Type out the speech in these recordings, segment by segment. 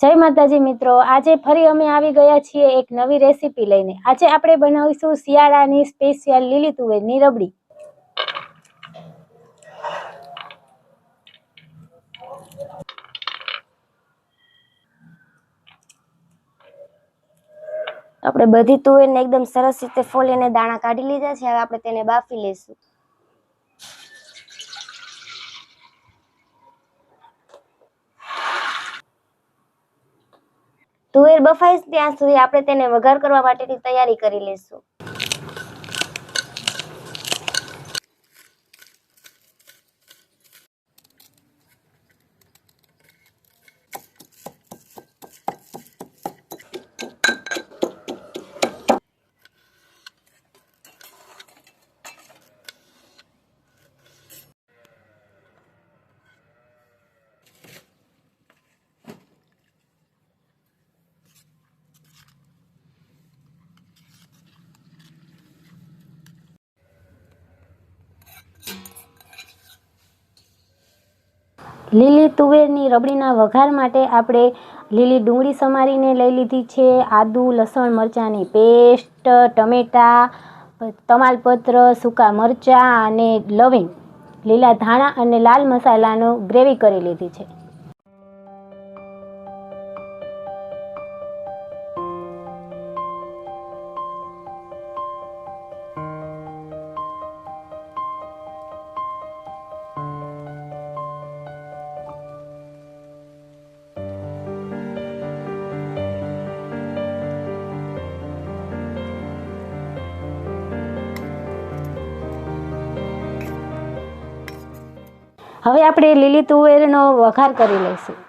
જય માતાજી મિત્રો, આજે ફરી અમે આવી ગયા છીએ એક નવી રેસીપી લઈને। આજે આપણે બનાવીશું શિયાળાની સ્પેશિયલ લીલી તુવેરની રબડી। આપણે બધી તુવેરને એકદમ સરસ રીતે ફોલીને દાણા કાઢી લીધા છે। હવે આપણે તેને બાફી લઈશું। તુવેર બફાય ત્યાં સુધી આપણે તેને વઘાર કરવા માટેની તૈયારી કરી લઈશું। લીલી તુવેરની રબડીના વઘાર માટે આપણે લીલી ડુંગળી સમારીને લઈ લીધી છે, આદુ લસણ મરચાંની પેસ્ટ, ટમેટાં, તમાલપત્ર, સૂકા મરચાં અને લવિંગ, લીલા ધાણા અને લાલ મસાલાનો ગ્રેવી કરી લીધી છે। હવે આપણે લીલી તુવેરનો વઘાર કરી લઈશું।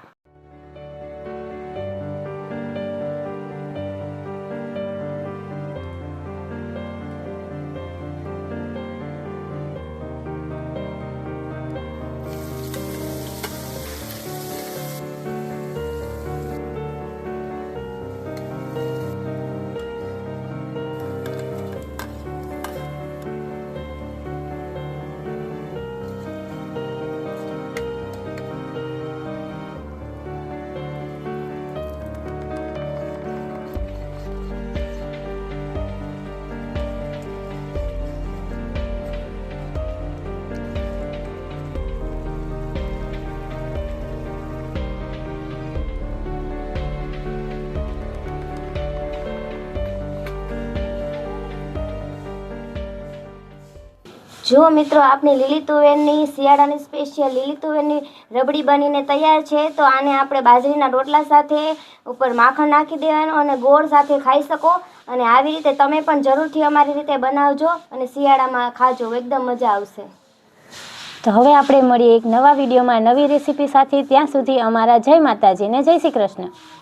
જો મિત્રો, આપણી લીલી તુવેરની શિયાળાની સ્પેશિયલ લીલી તુવેરની રબડી બનીને તૈયાર છે। તો આને આપણે બાજરીના રોટલા સાથે ઉપર માખણ નાખી દેવાનું અને ગોળ સાથે ખાઈ શકો। અને આવી રીતે તમે પણ જરૂરથી અમારી રીતે બનાવજો અને શિયાળામાં ખાજો, એકદમ મજા આવશે। તો હવે આપણે મળીએ એક નવા વિડીયોમાં નવી રેસીપી સાથે। ત્યાં સુધી અમારા જય માતાજી ને જય શ્રી કૃષ્ણ।